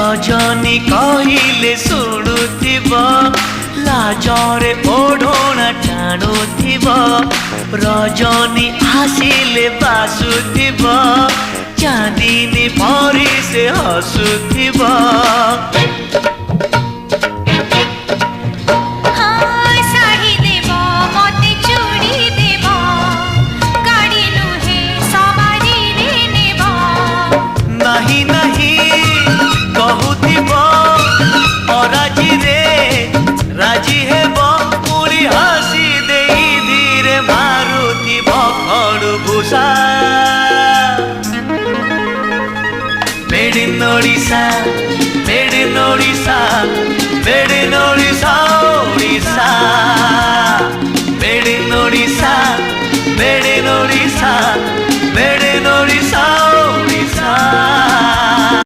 रजनी कहले शुणुथिब लाजरे ओढ़णा टाणुथिब रजनी आसिले बासुथिब चांदिनी परी से हसुथिब नहीं नहीं कहूथिब अराजी रे राजी हेब पुरी हसी दे धीरे मारुथिब खड़ु भूषा made in Odisha made in Odisha made in Odisha Odisha